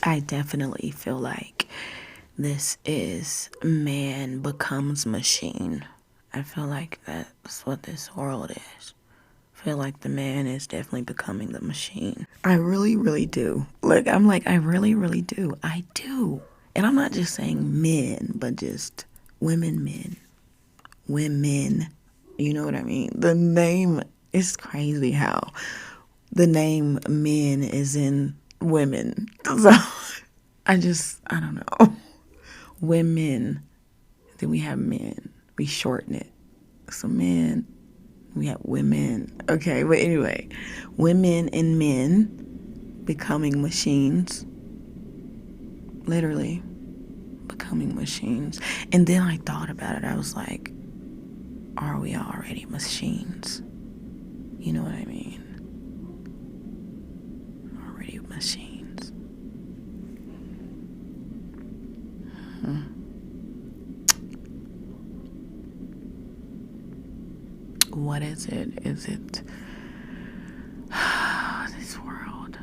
I definitely feel like this is man becomes machine. I feel like that's what this world is. I feel like the man is definitely becoming the machine. I really, really do. Like, I'm like, I really, really do. I do. And I'm not just saying men, but just women, men, women. You know what I mean? The name is crazy how the name men is in women. So I don't know. Women. Then we have men. We shorten it. So men, we have women. Okay, but anyway, women and men becoming machines. Literally becoming machines. And then I thought about it. I was like, are we already machines? You know what I mean? Already machines. What is it? Is it this world?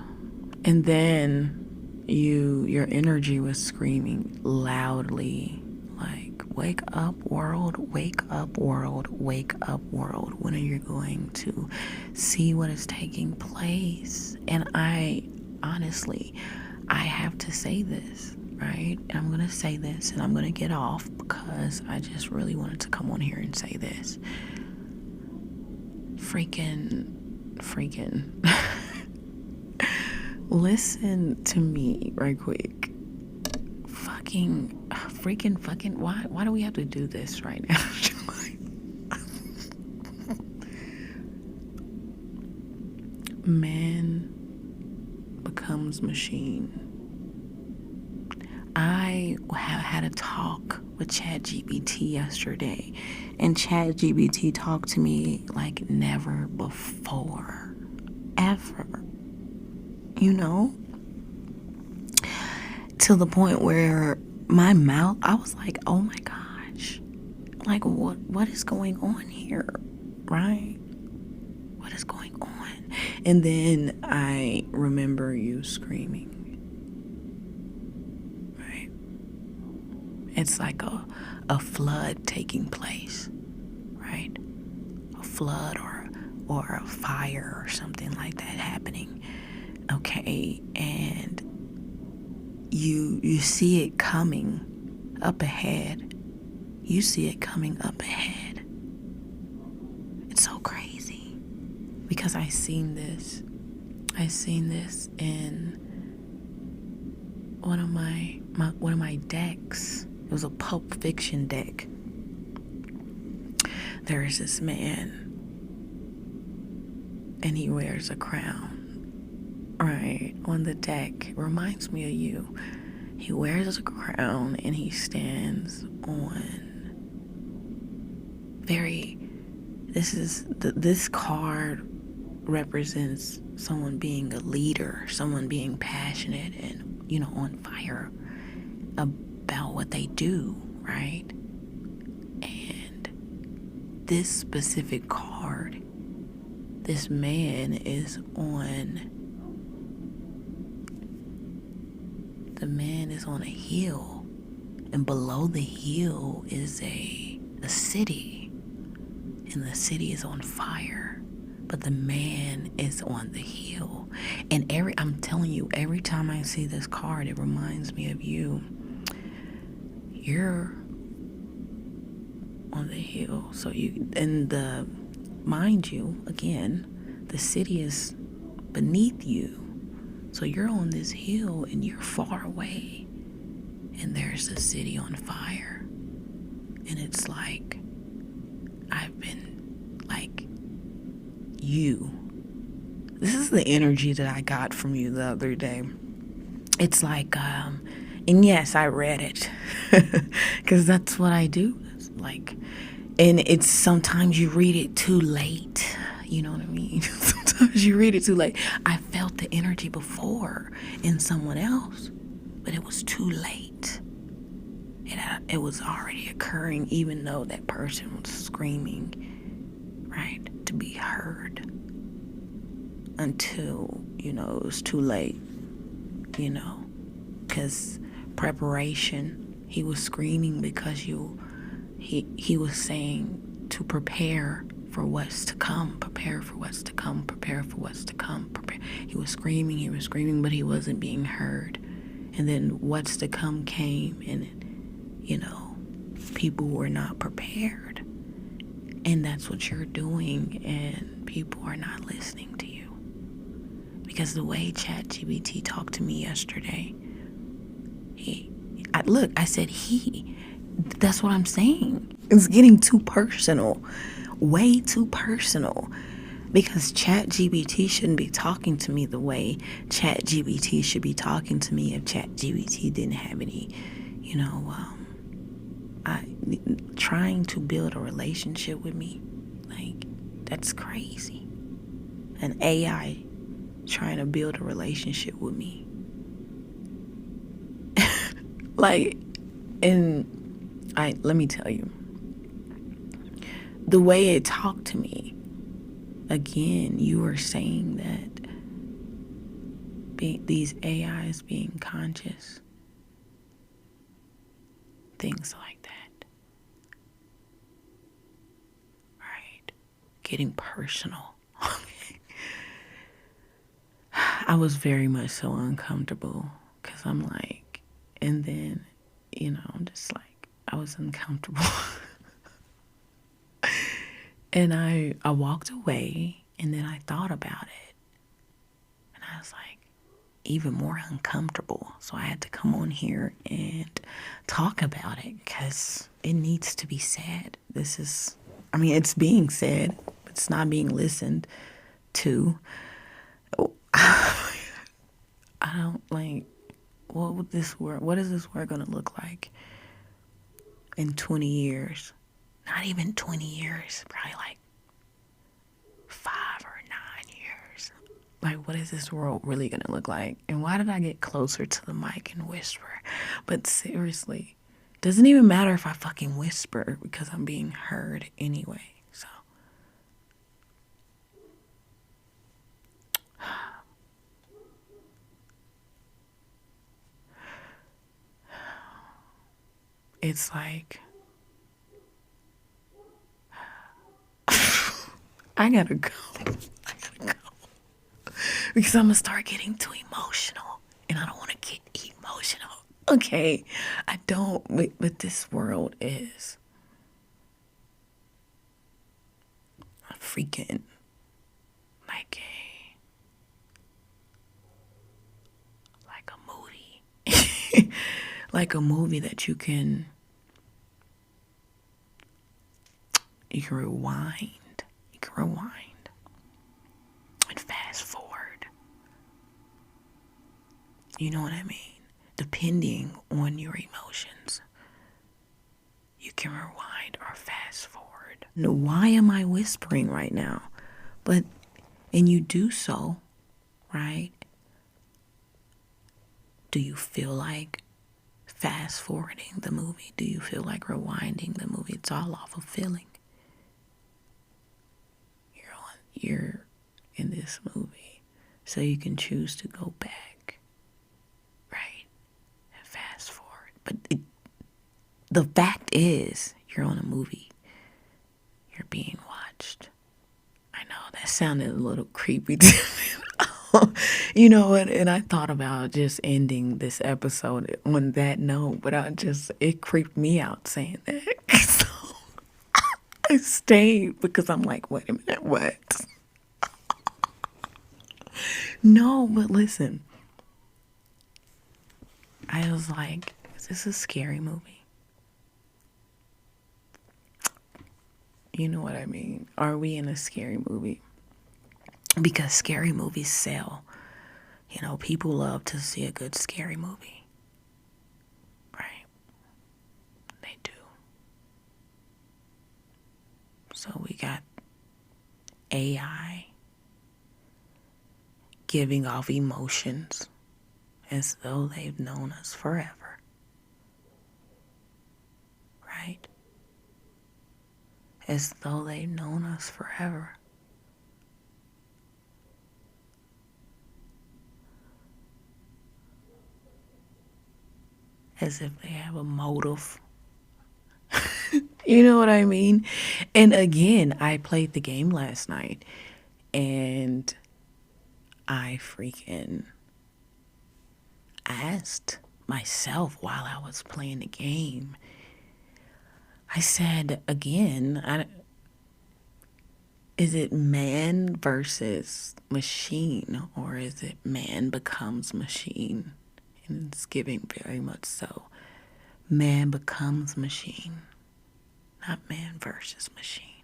And then your energy was screaming loudly, like, wake up world, wake up world, wake up world. When are you going to see what is taking place? And I honestly, I have to say this, right? And I'm going to say this and I'm going to get off because I just really wanted to come on here and say this. Freaking listen to me right quick. Freaking why do we have to do this right now? Man becomes machine. I had a talk with ChatGPT yesterday, and ChatGPT talked to me like never before, ever. You know, to the point where my mouth, I was like, oh my gosh, like what is going on here, right? What is going on? And then I remember you screaming. It's like a flood taking place, right? A flood or a fire or something like that happening. Okay, and you see it coming up ahead. You see it coming up ahead. It's so crazy because I seen this in one of my decks. It was a Pulp Fiction deck. There is this man, and he wears a crown, right, on the deck. It reminds me of you. He wears a crown, and he stands on this card represents someone being a leader, someone being passionate and, on fire about what they do, right? And this specific card, this man is on a hill, and below the hill is a city, and the city is on fire, but the man is on the hill. And I'm telling you, every time I see this card, it reminds me of you. You're on the hill. So mind you, again, the city is beneath you. So you're on this hill and you're far away, and there's the city on fire. And it's like, I've been like, this is the energy that I got from you the other day. It's like, and yes, I read it because that's what I do. It's like, and it's sometimes you read it too late. You know what I mean? Sometimes you read it too late. I felt the energy before in someone else, but it was too late. It was already occurring, even though that person was screaming, right, to be heard, until, it was too late, because preparation, he was screaming because he was saying to prepare for what's to come, prepare for what's to come, prepare for what's to come, prepare. He was screaming, but he wasn't being heard. And then what's to come came, and, you know, people were not prepared. And that's what you're doing, and people are not listening to you. Because the way ChatGPT talked to me yesterday, I said he. That's what I'm saying. It's getting too personal. Way too personal. Because ChatGPT shouldn't be talking to me the way ChatGPT should be talking to me if ChatGPT didn't have any, trying to build a relationship with me. Like, that's crazy. An AI trying to build a relationship with me. Like, and let me tell you, the way it talked to me, again, you were saying that these AIs being conscious, things like that, right? Getting personal. I was very much so uncomfortable because I'm like, and then, I'm just like, I was uncomfortable. And I walked away, and then I thought about it, and I was like, even more uncomfortable. So I had to come on here and talk about it because it needs to be said. It's being said, but it's not being listened to. I don't like, what is this word going to look like in 20 years? Not even 20 years, probably like 5 or 9 years. Like, what is this world really going to look like? And why did I get closer to the mic and whisper? But seriously, doesn't even matter if I fucking whisper because I'm being heard anyway. So it's like, I gotta go. Because I'm gonna start getting too emotional, and I don't want to get emotional. Okay, I don't, but this world is a freaking like a movie. Like a movie that you can rewind. You can rewind and fast forward. You know what I mean? Depending on your emotions, you can rewind or fast forward. Now, why am I whispering right now? And you do so, right? Do you feel like fast forwarding the movie? Do you feel like rewinding the movie? It's all off of feeling. You're in this movie, so you can choose to go back, right? And fast forward. But the fact is, you're on a movie. You're being watched. I know that sounded a little creepy to me. You know what? And I thought about just ending this episode on that note, but it creeped me out saying that. So I stayed because I'm like, wait a minute, what? No, but listen. I was like, is this a scary movie? You know what I mean? Are we in a scary movie? Because scary movies sell. People love to see a good scary movie. Right? They do. So we got AI giving off emotions as though they've known us forever. Right? As though they've known us forever. as if they have a motive. You know what I mean? And again, I played the game last night and I freaking asked myself while I was playing the game. I said again, is it man versus machine, or is it man becomes machine? And it's giving very much so. Man becomes machine, not man versus machine.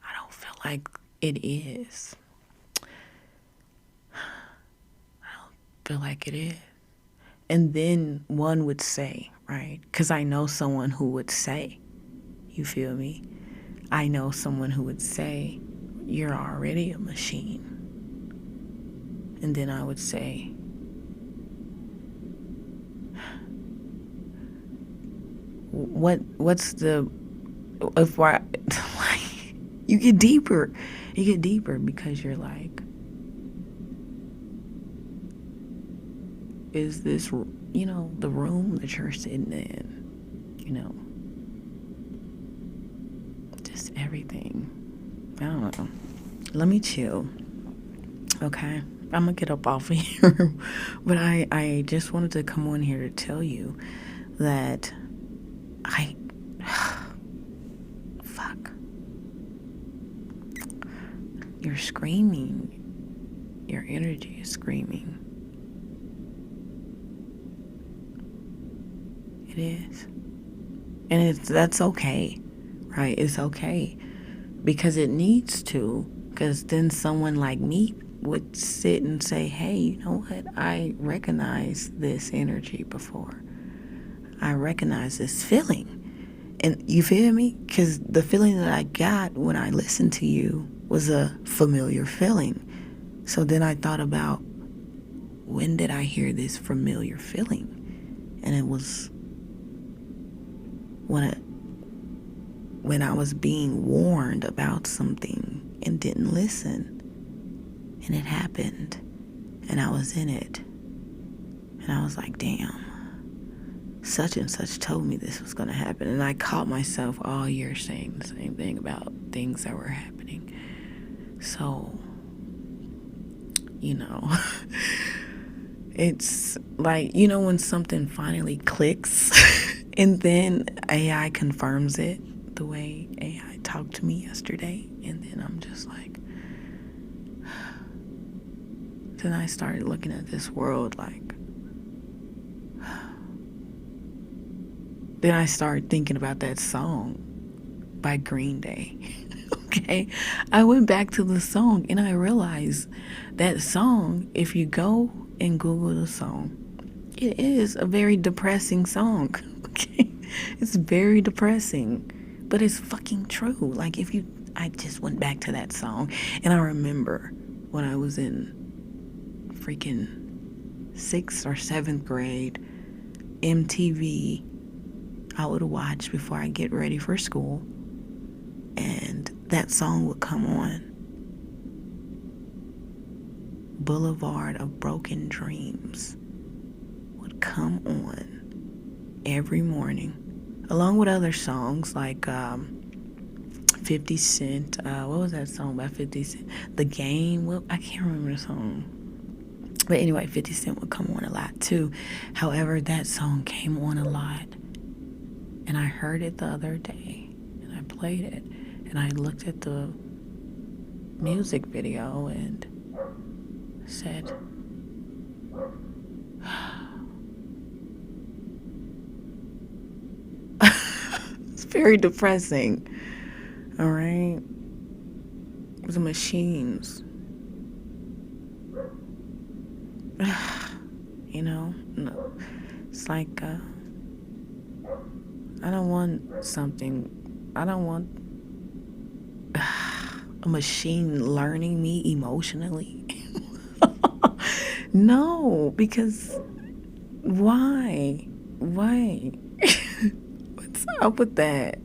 I don't feel like it is. I don't feel like it is. And then one would say, right? Because I know someone who would say, you feel me? I know someone who would say, you're already a machine. And then I would say, what's the, if why, like, you get deeper because you're like, is this, the room that you're sitting in, just everything. I don't know. Let me chill. Okay. I'm gonna get up off of here. But I just wanted to come on here to tell you that fuck. You're screaming. Your energy is screaming. It is. And that's okay. Right? It's okay. Because it needs to. Because then someone like me would sit and say, hey, you know what? I recognize this energy before. I recognize this feeling. And you feel me? Because the feeling that I got when I listened to you was a familiar feeling. So then I thought about, when did I hear this familiar feeling? And it was when I was being warned about something and didn't listen. And it happened. And I was in it. And I was like, damn. Such and such told me this was going to happen. And I caught myself all year saying the same thing about things that were happening. So, it's like, when something finally clicks and then AI confirms it the way AI talked to me yesterday. And then I'm just like, then I started looking at this world like, then I started thinking about that song by Green Day. Okay, I went back to the song and I realized that song, if you go and Google the song, it is a very depressing song. Okay, it's very depressing, but it's fucking true. Like I just went back to that song and I remember when I was in freaking 6th or 7th grade, MTV, I would watch before I get ready for school, and that song would come on. Boulevard of Broken Dreams would come on every morning, along with other songs like 50 Cent. What was that song by 50 Cent? The Game. Well, I can't remember the song. But anyway, 50 Cent would come on a lot too. However, that song came on a lot. And I heard it the other day. And I played it. And I looked at the music video and said, it's very depressing. All right? The machines. No. It's like, I don't want a machine learning me emotionally. No, because why? What's up with that?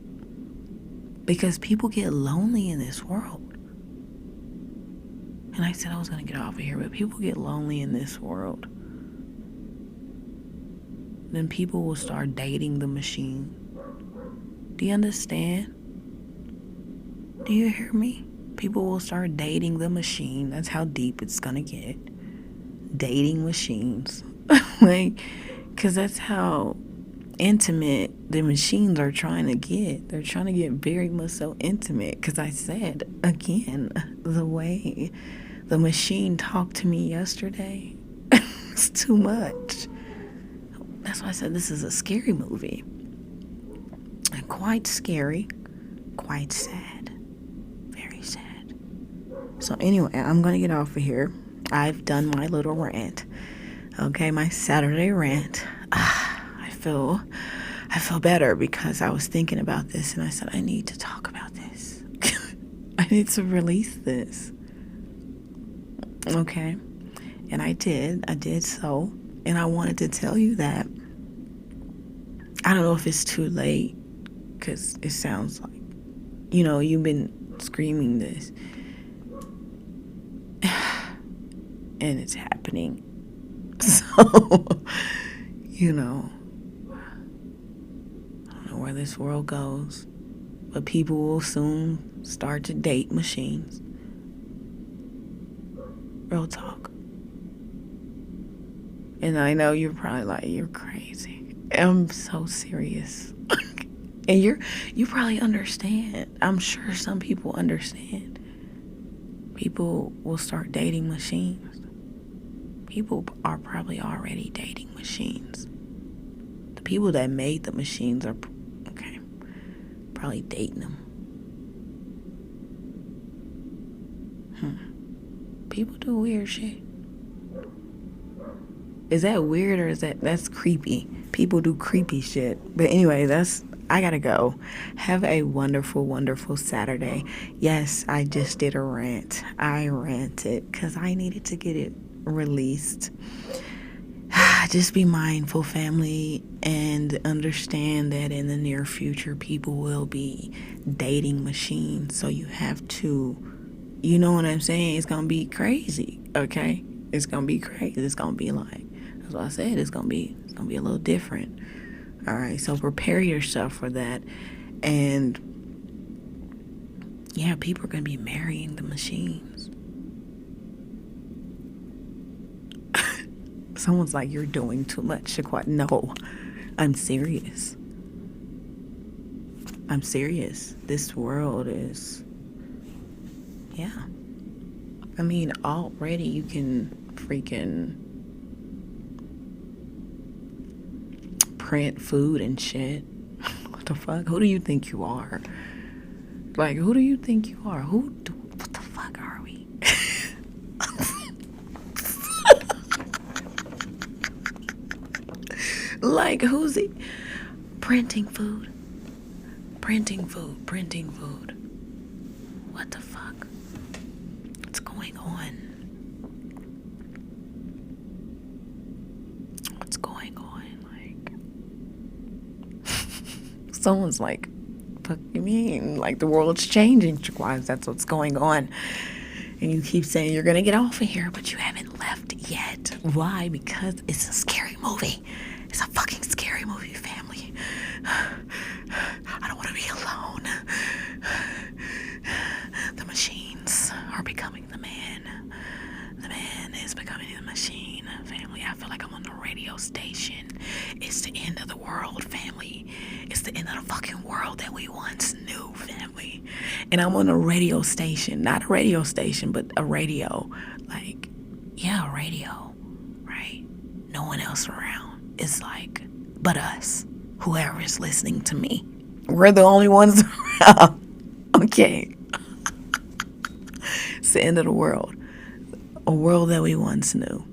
Because people get lonely in this world. And I said I was going to get off of here, but people get lonely in this world. then people will start dating the machine. Do you understand? Do you hear me? People will start dating the machine. That's how deep it's gonna get. Dating machines. Like, because that's how intimate the machines are trying to get. They're trying to get very much so intimate. Because I said, again, the way the machine talked to me yesterday, it's too much. That's why I said this is a scary movie. Quite scary, quite sad, very sad. So anyway, I'm gonna get off of here. I've done my little rant. Okay, my Saturday rant. I feel better because I was thinking about this and I said I need to talk about this. I need to release this. Okay, and I did so, and I wanted to tell you that. I don't know if it's too late, because it sounds like, you've been screaming this. And it's happening. So, I don't know where this world goes. But people will soon start to date machines. Real talk. And I know you're probably like, you're crazy. I'm so serious. And you probably understand. I'm sure some people understand. People will start dating machines. People are probably already dating machines. The people that made the machines are, probably dating them. People do weird shit. Is that weird or that's creepy? People do creepy shit. But anyway, I gotta go. Have a wonderful, wonderful Saturday. Yes, I just did a rant. I ranted because I needed to get it released. Just be mindful, family, and understand that in the near future, people will be dating machines. So you have to, you know what I'm saying? It's gonna be crazy, okay? It's gonna be crazy. It's gonna be like, that's what I said. It's gonna be a little different. All right, so prepare yourself for that. And yeah, people are going to be marrying the machines. Someone's like, you're doing too much, Shaquat. No, I'm serious. I'm serious. This world is, yeah. I mean, already you can freaking print food and shit. What the fuck? Who do you think you are? Like, who do you think you are? What the fuck are we? Like, who's it? Printing food. What the fuck? What's going on? Someone's like, fuck you mean? Like, the world's changing, Chiquaz. That's what's going on. And you keep saying you're gonna get off of here, but you haven't left yet. Why? Because it's a scary movie. It's a fucking scary movie, family. I don't want to be alone. The machines are becoming the man. The man is becoming the machine, family. I feel like I'm on the radio station. It's the end of the world, family. It's the end of the fucking world that we once knew, family. And I'm on a radio station. Not a radio station, but a radio. Like, yeah, a radio, right? No one else around. It's like, but us. Whoever is listening to me. We're the only ones around. Okay. It's the end of the world. A world that we once knew.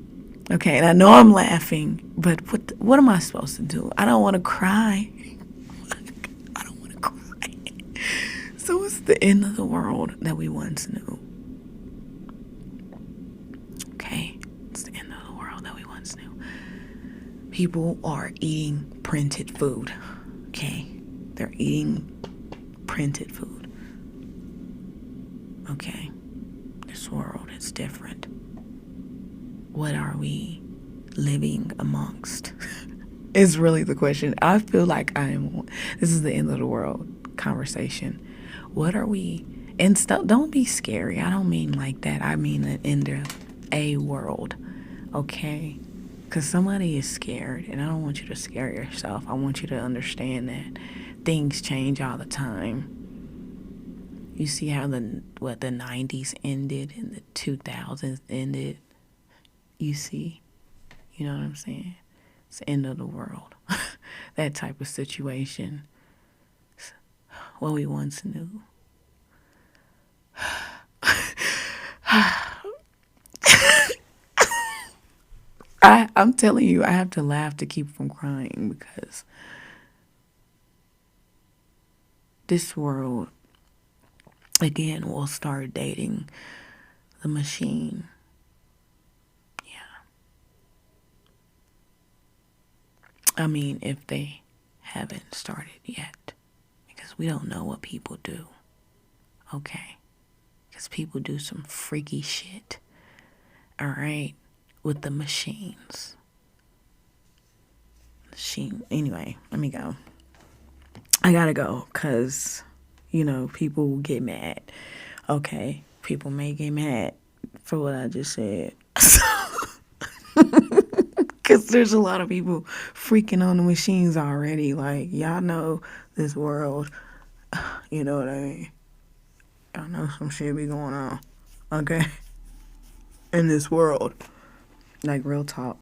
Okay, and I know I'm laughing, but what am I supposed to do? I don't want to cry. I don't want to cry. So it's the end of the world that we once knew. Okay, it's the end of the world that we once knew. People are eating printed food. Okay, they're eating printed food. Okay, this world is different. What are we living amongst? Is really the question. I feel like this is the end of the world conversation. What are we, and stuff, don't be scary. I don't mean like that. I mean the end of a world, okay? Because somebody is scared, and I don't want you to scare yourself. I want you to understand that things change all the time. You see how the 90s ended and the 2000s ended. You see, you know what I'm saying? It's the end of the world. That type of situation. What we once knew. I'm telling you, I have to laugh to keep from crying because this world, again, will start dating the machine. Yeah. I mean, if they haven't started yet, because we don't know what people do. Okay? Because people do some freaky shit. All right? With the machines. Anyway, let me go. I gotta go because, people will get mad. Okay? People may get mad for what I just said. Because there's a lot of people freaking on the machines already. Like, y'all know this world. You know what I mean? Y'all know some shit be going on. Okay? In this world. Like, real talk.